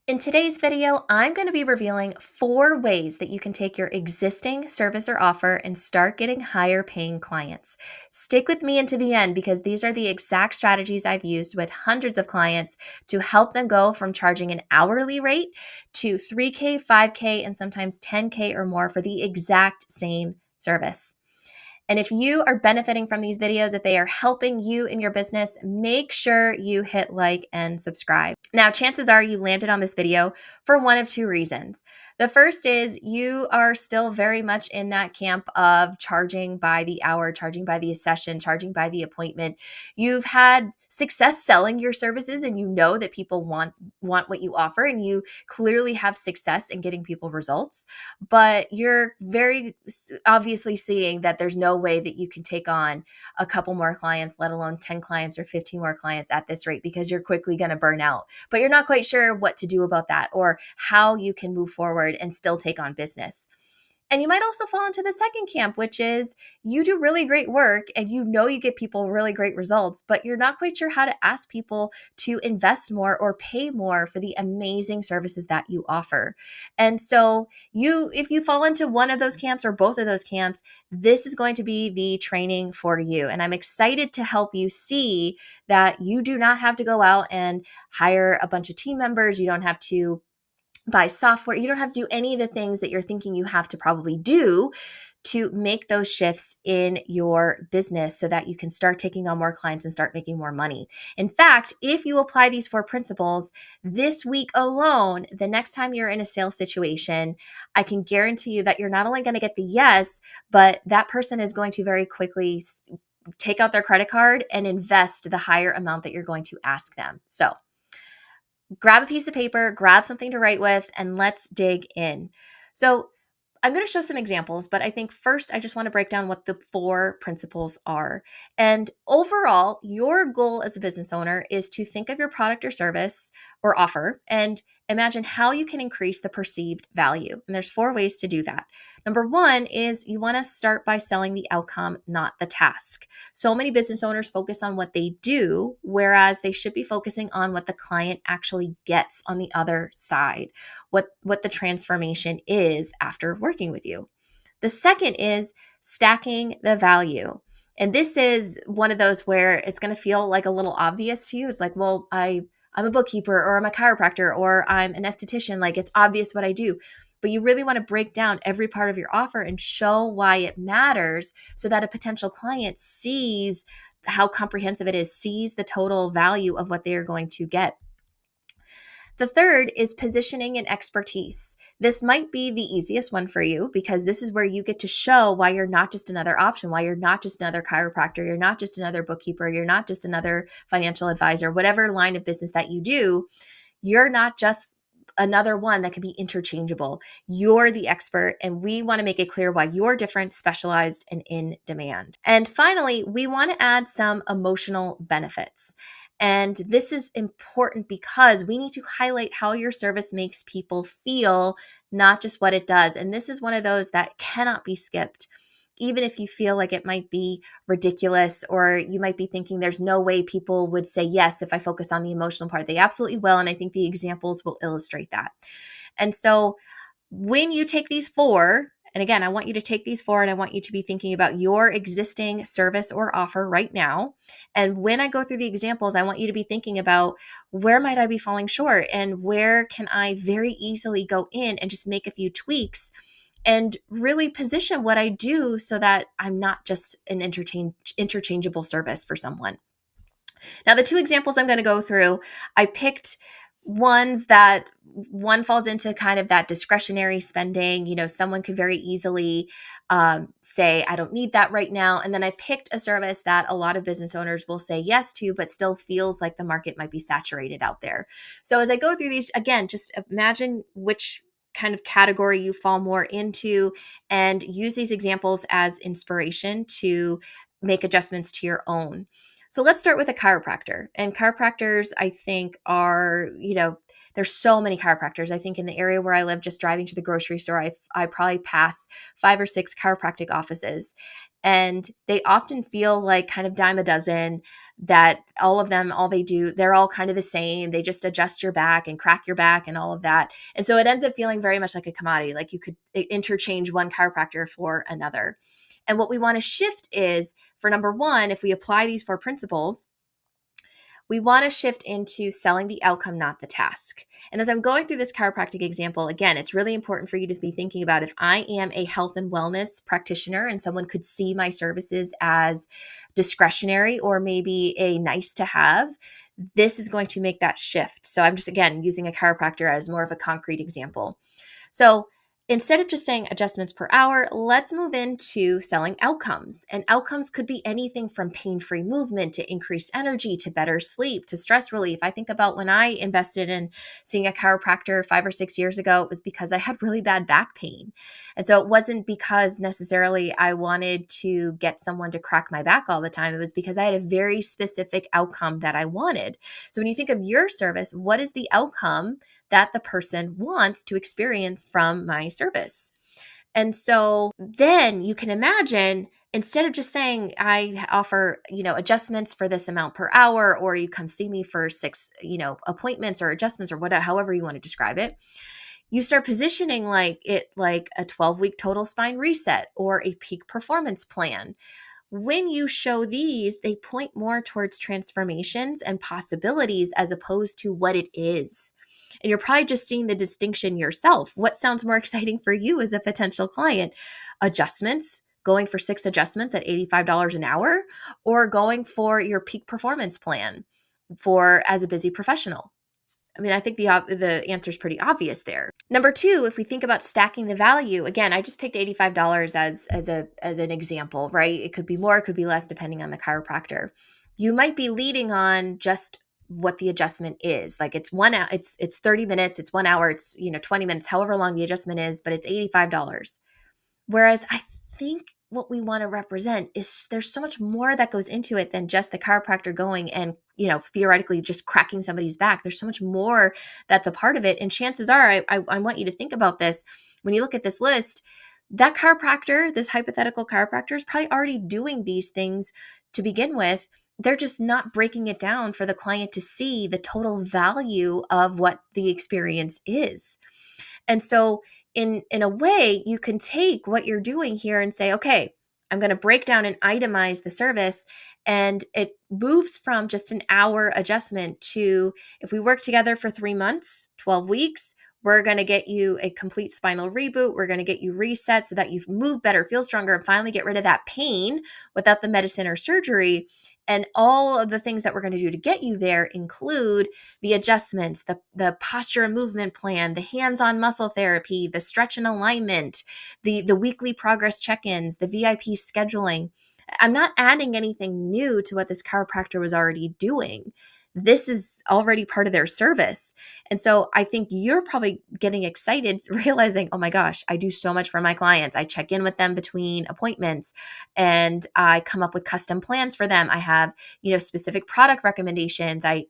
In today's video, I'm going to be revealing 4 ways that you can take your existing service or offer and start getting higher paying clients. Stick with me into the end because these are the exact strategies I've used with hundreds of clients to help them go from charging an hourly rate to 3K, 5K, and sometimes 10K or more for the exact same service. And if you are benefiting from these videos, if they are helping you in your business, make sure you hit like and subscribe. Now, chances are you landed on this video for one of 2 reasons. The first is you are still very much in that camp of charging by the hour, charging by the session, charging by the appointment. You've had success selling your services and you know that people want what you offer and you clearly have success in getting people results, but you're very obviously seeing that there's no way that you can take on a couple more clients, let alone 10 clients or 15 more clients at this rate because you're quickly going to burn out. But you're not quite sure what to do about that or how you can move forward and still take on business. And you might also fall into the second camp, which is you do really great work and you know you get people really great results, but you're not quite sure how to ask people to invest more or pay more for the amazing services that you offer. And so if you fall into one of those camps or both of those camps, this is going to be the training for you. And I'm excited to help you see that you do not have to go out and hire a bunch of team members. You don't have to buy software. You don't have to do any of the things that you're thinking you have to probably do to make those shifts in your business so that you can start taking on more clients and start making more money. In fact, if you apply these 4 principles this week alone, the next time you're in a sales situation, I can guarantee you that you're not only going to get the yes, but that person is going to very quickly take out their credit card and invest the higher amount that you're going to ask them. So grab a piece of paper, grab something to write with, and let's dig in. So I'm going to show some examples, but I think first I just want to break down what the 4 principles are. And overall, your goal as a business owner is to think of your product or service or offer and imagine how you can increase the perceived value. And there's 4 ways to do that. Number 1 is you want to start by selling the outcome, not the task. So many business owners focus on what they do, whereas they should be focusing on what the client actually gets on the other side, what the transformation is after working with you. The second is stacking the value. And this is one of those where it's going to feel like a little obvious to you. It's like, well, I'm a bookkeeper or I'm a chiropractor or I'm an esthetician. Like it's obvious what I do. But you really want to break down every part of your offer and show why it matters so that a potential client sees how comprehensive it is, sees the total value of what they are going to get. The third is positioning and expertise. This might be the easiest one for you because this is where you get to show why you're not just another option, why you're not just another chiropractor, you're not just another bookkeeper, you're not just another financial advisor, whatever line of business that you do, you're not just another one that can be interchangeable. You're the expert, and we want to make it clear why you're different, specialized, and in demand. And finally, we want to add some emotional benefits. And this is important because we need to highlight how your service makes people feel, not just what it does. And this is one of those that cannot be skipped. Even if you feel like it might be ridiculous or you might be thinking there's no way people would say yes if I focus on the emotional part, they absolutely will. And I think the examples will illustrate that. And so when you take these 4, and again, I want you to take these 4 and I want you to be thinking about your existing service or offer right now. And when I go through the examples, I want you to be thinking about where might I be falling short and where can I very easily go in and just make a few tweaks and really position what I do so that I'm not just an interchangeable service for someone. Now, the 2 examples I'm going to go through, I picked ones that one falls into kind of that discretionary spending. You know, someone could very easily say, I don't need that right now. And then I picked a service that a lot of business owners will say yes to, but still feels like the market might be saturated out there. So as I go through these, again, just imagine which kind of category you fall more into and use these examples as inspiration to make adjustments to your own. So let's start with a chiropractor. And chiropractors, I think, are, there's so many chiropractors. I think in the area where I live, just driving to the grocery store, I probably pass 5 or 6 chiropractic offices. And they often feel like kind of dime a dozen, that all of them, all they do, they're all kind of the same. They just adjust your back and crack your back and all of that. And so it ends up feeling very much like a commodity, like you could interchange one chiropractor for another. And what we want to shift is, for number one, if we apply these four principles, we want to shift into selling the outcome, not the task. And as I'm going through this chiropractic example, again, it's really important for you to be thinking about, if I am a health and wellness practitioner and someone could see my services as discretionary or maybe a nice to have, this is going to make that shift. So I'm just, again, using a chiropractor as more of a concrete example. So instead of just saying adjustments per hour, let's move into selling outcomes. And outcomes could be anything from pain-free movement to increased energy to better sleep to stress relief. I think about when I invested in seeing a chiropractor 5 or 6 years ago, it was because I had really bad back pain. And so it wasn't because necessarily I wanted to get someone to crack my back all the time. It was because I had a very specific outcome that I wanted. So when you think of your service, what is the outcome that the person wants to experience from my service? And so then you can imagine, instead of just saying I offer, adjustments for this amount per hour, or you come see me for 6, appointments or adjustments or whatever, however you want to describe it, you start positioning like a 12-week total spine reset or a peak performance plan. When you show these, they point more towards transformations and possibilities as opposed to what it is. And you're probably just seeing the distinction yourself. What sounds more exciting for you as a potential client? Adjustments, going for 6 adjustments at $85 an hour, or going for your peak performance plan for as a busy professional? I mean, I think the answer is pretty obvious there. Number two, if we think about stacking the value, again, I just picked $85 as an example, right? It could be more, it could be less, depending on the chiropractor. You might be leading on just what the adjustment is. Like it's 1 hour, it's 30 minutes, it's 1 hour, it's 20 minutes, however long the adjustment is, but it's $85. Whereas I think what we want to represent is there's so much more that goes into it than just the chiropractor going and, theoretically just cracking somebody's back. There's so much more that's a part of it. And chances are, I want you to think about this. When you look at this list, that chiropractor, this hypothetical chiropractor, is probably already doing these things to begin with. They're just not breaking it down for the client to see the total value of what the experience is. And so in a way, you can take what you're doing here and say, okay, I'm going to break down and itemize the service. And it moves from just an hour adjustment to, if we work together for 3 months, 12 weeks, we're going to get you a complete spinal reboot. We're going to get you reset so that you've moved better, feel stronger, and finally get rid of that pain without the medicine or surgery. And all of the things that we're going to do to get you there include the adjustments, the posture and movement plan, the hands-on muscle therapy, the stretch and alignment, the weekly progress check-ins, the VIP scheduling. I'm not adding anything new to what this chiropractor was already doing. This is already part of their service. And so I think you're probably getting excited, realizing, oh my gosh, I do so much for my clients. I check in with them between appointments and I come up with custom plans for them. I have, specific product recommendations. I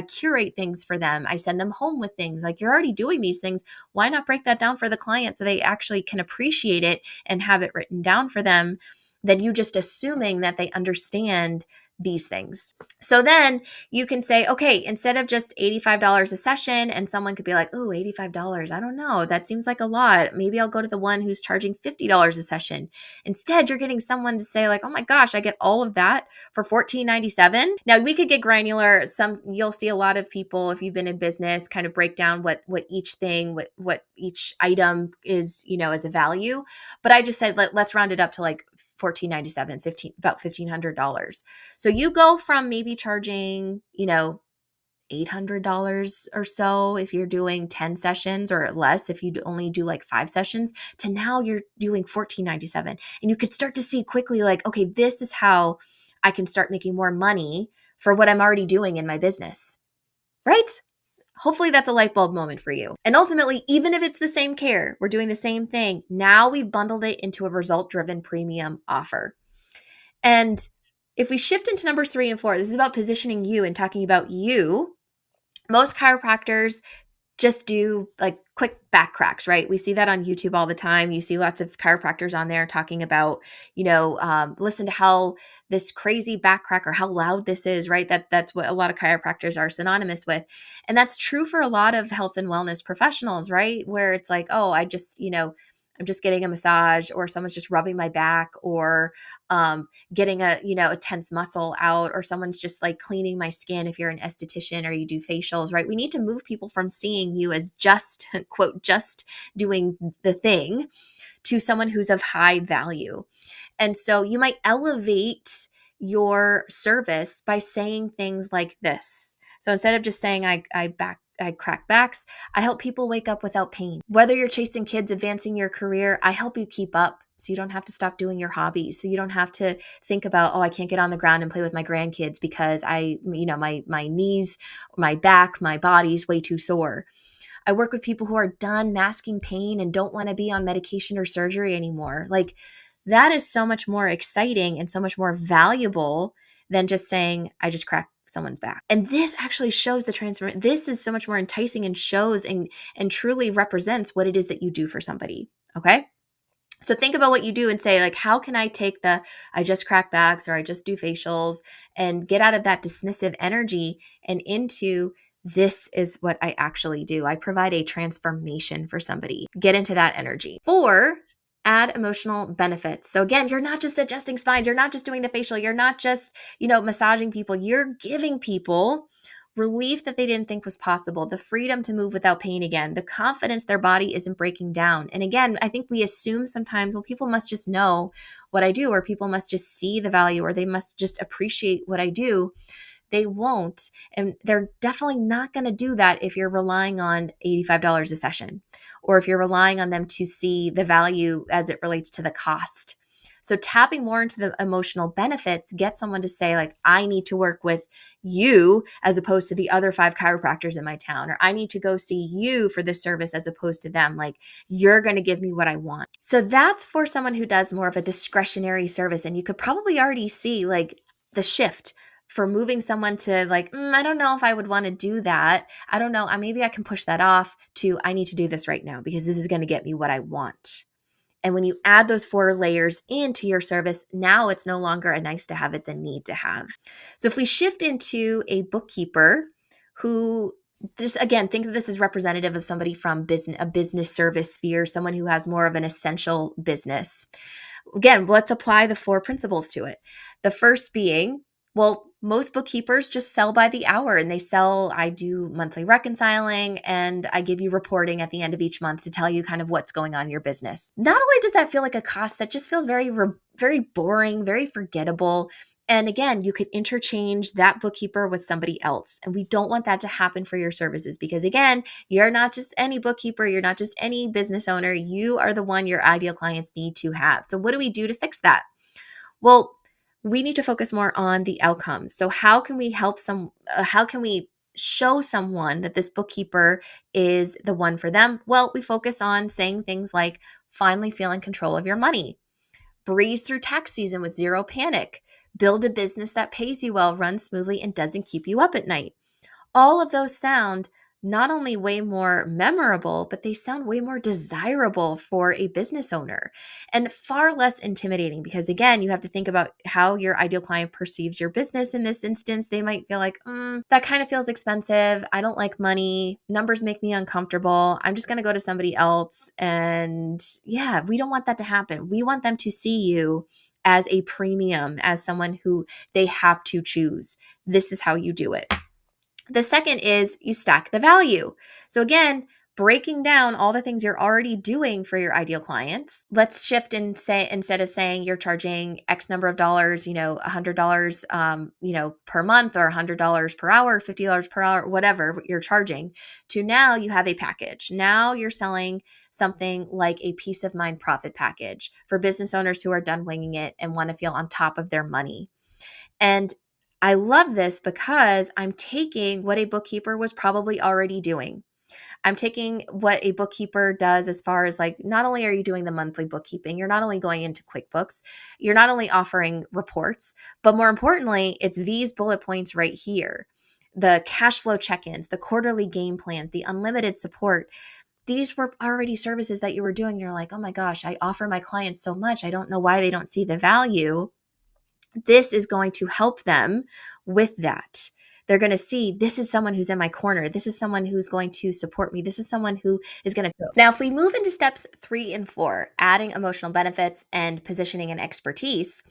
curate things for them. I send them home with things. Like, you're already doing these things. Why not break that down for the client so they actually can appreciate it and have it written down for them, than you just assuming that they understand these things? So then you can say, okay, instead of just $85 a session, and someone could be like, oh, $85, I don't know, that seems like a lot. Maybe I'll go to the one who's charging $50 a session. Instead, you're getting someone to say like, oh my gosh, I get all of that for $14.97. Now we could get granular. You'll see a lot of people, if you've been in business, kind of break down what each thing, what each item is, as a value. But I just said, let's round it up to like $14.97, about $1,500. So you go from maybe charging, $800 or so if you're doing 10 sessions, or less if you only do like 5 sessions, to now you're doing $14.97. And you could start to see quickly like, okay, this is how I can start making more money for what I'm already doing in my business, right? Hopefully that's a light bulb moment for you. And ultimately, even if it's the same care, we're doing the same thing. Now we bundled it into a result-driven premium offer. And if we shift into numbers 3 and 4, this is about positioning you and talking about you. Most chiropractors, just do like quick back cracks, right? We see that on YouTube all the time. You see lots of chiropractors on there talking about, listen to how this crazy back crack or how loud this is, right? That's what a lot of chiropractors are synonymous with. And that's true for a lot of health and wellness professionals, right? Where it's like, oh, I'm just getting a massage, or someone's just rubbing my back, or getting a tense muscle out, or someone's just like cleaning my skin if you're an esthetician or you do facials, right? We need to move people from seeing you as just, quote, just doing the thing to someone who's of high value. And so you might elevate your service by saying things like this. So instead of just saying I crack backs, I help people wake up without pain. Whether you're chasing kids, advancing your career, I help you keep up so you don't have to stop doing your hobbies. So you don't have to think about, oh, I can't get on the ground and play with my grandkids because my knees, my back, my body's way too sore. I work with people who are done masking pain and don't want to be on medication or surgery anymore. Like, that is so much more exciting and so much more valuable than just saying, I just cracked someone's back. And this actually shows the transformation. This is so much more enticing and shows and truly represents what it is that you do for somebody. Okay. So think about what you do and say, like, how can I take the I just crack backs or I just do facials and get out of that dismissive energy and into this is what I actually do. I provide a transformation for somebody. Get into that energy. 4, add emotional benefits. So again, you're not just adjusting spines. You're not just doing the facial. You're not just, massaging people. You're giving people relief that they didn't think was possible, the freedom to move without pain again, the confidence their body isn't breaking down. And again, I think we assume sometimes, well, people must just know what I do, or people must just see the value, or they must just appreciate what I do. They won't. And they're definitely not going to do that if you're relying on $85 a session, or if you're relying on them to see the value as it relates to the cost. So tapping more into the emotional benefits gets someone to say, like, I need to work with you as opposed to the other 5 chiropractors in my town, or I need to go see you for this service as opposed to them. Like, you're going to give me what I want. So that's for someone who does more of a discretionary service. And you could probably already see like the shift for moving someone to like, I don't know if I would want to do that. I don't know. Maybe I can push that off to, I need to do this right now because this is going to get me what I want. And when you add those 4 layers into your service, now it's no longer a nice to have, it's a need to have. So if we shift into a bookkeeper who, just again, think of this as representative of somebody from a business service sphere, someone who has more of an essential business. Again, let's apply the 4 principles to it. The first being, well, most bookkeepers just sell by the hour, and I do monthly reconciling, and I give you reporting at the end of each month to tell you kind of what's going on in your business. Not only does that feel like a cost, that just feels very, very boring, very forgettable. And again, you could interchange that bookkeeper with somebody else. And we don't want that to happen for your services because, again, you're not just any bookkeeper. You're not just any business owner. You are the one your ideal clients need to have. So what do we do to fix that? Well, we need to focus more on the outcomes. So how can we how can we show someone that this bookkeeper is the one for them? Well, we focus on saying things like, finally feel in control of your money, breeze through tax season with zero panic, build a business that pays you well, runs smoothly, and doesn't keep you up at night. All of those sound not only way more memorable, but they sound way more desirable for a business owner and far less intimidating because, again, you have to think about how your ideal client perceives your business in this instance. They might feel like, that kind of feels expensive. I don't like money. Numbers make me uncomfortable. I'm just going to go to somebody else. And yeah, we don't want that to happen. We want them to see you as a premium, as someone who they have to choose. This is how you do it. The second is you stack the value. So again, breaking down all the things you're already doing for your ideal clients. Let's shift and say, instead of saying you're charging X number of dollars, $100, per month, or $100 per hour, $50 per hour, whatever you're charging, to now you have a package. Now you're selling something like a peace of mind profit package for business owners who are done winging it and want to feel on top of their money. And I love this because I'm taking what a bookkeeper was probably already doing. I'm taking what a bookkeeper does as far as like, not only are you doing the monthly bookkeeping, you're not only going into QuickBooks, you're not only offering reports, but more importantly, it's these bullet points right here. the cash flow check-ins, the quarterly game plan, the unlimited support. These were already services that you were doing. You're like, oh my gosh, I offer my clients so much. I don't know why they don't see the value. This is going to help them with that. They're going to see this is someone who's in my corner. This is someone who's going to support me. This is someone who is going to. Now, if we move into steps 3 and 4, adding emotional benefits and positioning and expertise,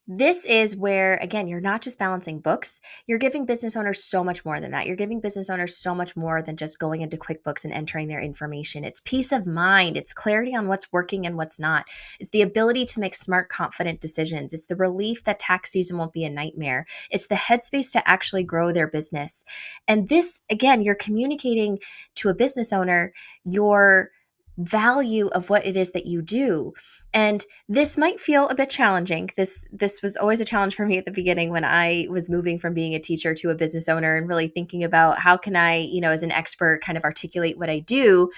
this is where, again, you're not just balancing books. You're giving business owners so much more than that. You're giving business owners so much more than just going into QuickBooks and entering their information. It's peace of mind. It's clarity on what's working and what's not. It's the ability to make smart, confident decisions. It's the relief that tax season won't be a nightmare. It's the headspace to actually grow their business. And this, again, you're communicating to a business owner your value of what it is that you do. And this might feel a bit challenging. This was always a challenge for me at the beginning when I was moving from being a teacher to a business owner and really thinking about how can I, as an expert kind of articulate what I do.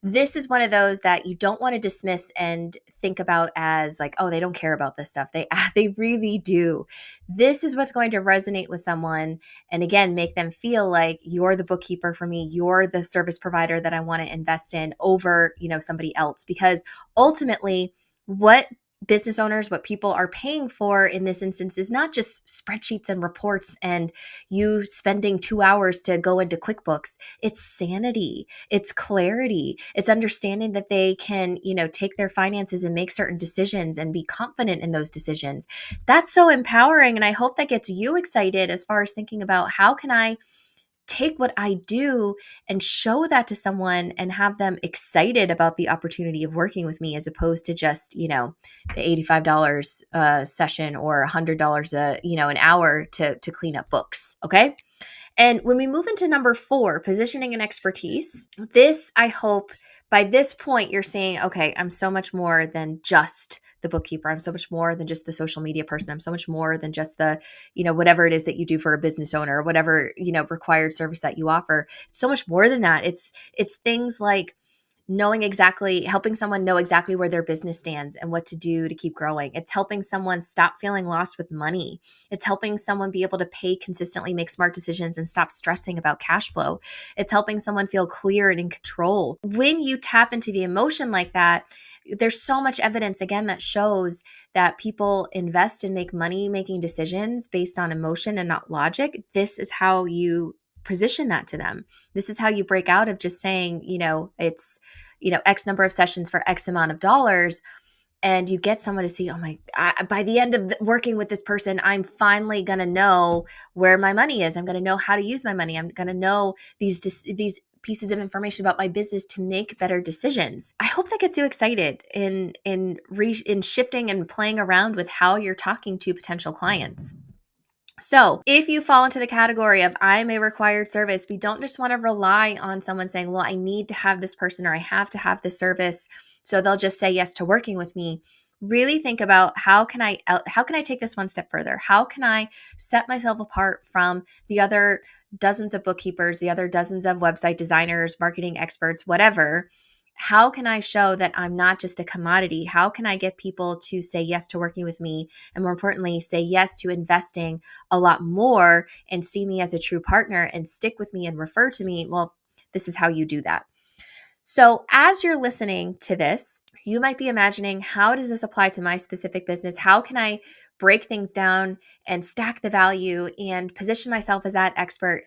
This is one of those that you don't want to dismiss and think about as like, oh, they don't care about this stuff. They really do. This is what's going to resonate with someone and again, make them feel like you're the bookkeeper for me. You're the service provider that I want to invest in over, somebody else. Because ultimately, what business owners, what people are paying for in this instance is not just spreadsheets and reports and you spending 2 hours to go into QuickBooks. It's sanity. It's clarity. It's understanding that they can, take their finances and make certain decisions and be confident in those decisions. That's so empowering. And I hope that gets you excited as far as thinking about how can I take what I do and show that to someone and have them excited about the opportunity of working with me as opposed to just, the $85 a session or $100 an hour to clean up books. Okay. And when we move into number 4, positioning and expertise, this, I hope by this point you're saying, okay, I'm so much more than just the bookkeeper. I'm so much more than just the social media person. I'm so much more than just the, whatever it is that you do for a business owner, or whatever, required service that you offer. It's so much more than that. It's things like helping someone know exactly where their business stands and what to do to keep growing. It's helping someone stop feeling lost with money. It's helping someone be able to pay consistently, make smart decisions, and stop stressing about cash flow. It's helping someone feel clear and in control. When you tap into the emotion like that, there's so much evidence, again, that shows that people invest and make money making decisions based on emotion and not logic. This is how you position that to them. This is how you break out of just saying, it's, X number of sessions for X amount of dollars. And you get someone to see, by the end of working with this person, I'm finally going to know where my money is. I'm going to know how to use my money. I'm going to know these pieces of information about my business to make better decisions. I hope that gets you excited in shifting and playing around with how you're talking to potential clients. So if you fall into the category of I'm a required service, we don't just want to rely on someone saying, well, I need to have this person or I have to have this service, so they'll just say yes to working with me. Really think about how can I take this one step further? How can I set myself apart from the other dozens of bookkeepers, the other dozens of website designers, marketing experts, whatever? How can I show that I'm not just a commodity? How can I get people to say yes to working with me? And more importantly, say yes to investing a lot more and see me as a true partner and stick with me and refer to me? Well, this is how you do that. So as you're listening to this, you might be imagining, how does this apply to my specific business? How can I break things down and stack the value and position myself as that expert?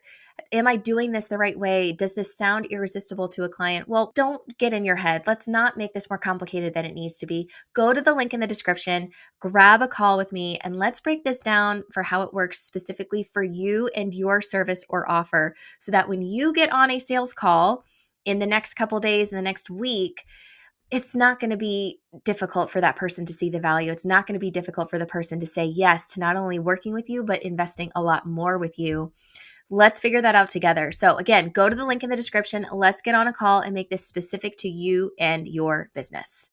Am I doing this the right way? Does this sound irresistible to a client? Well, don't get in your head. Let's not make this more complicated than it needs to be. Go to the link in the description, grab a call with me, and let's break this down for how it works specifically for you and your service or offer, so that when you get on a sales call in the next couple of days, in the next week, it's not going to be difficult for that person to see the value. It's not going to be difficult for the person to say yes to not only working with you, but investing a lot more with you. Let's figure that out together. So again, go to the link in the description. Let's get on a call and make this specific to you and your business.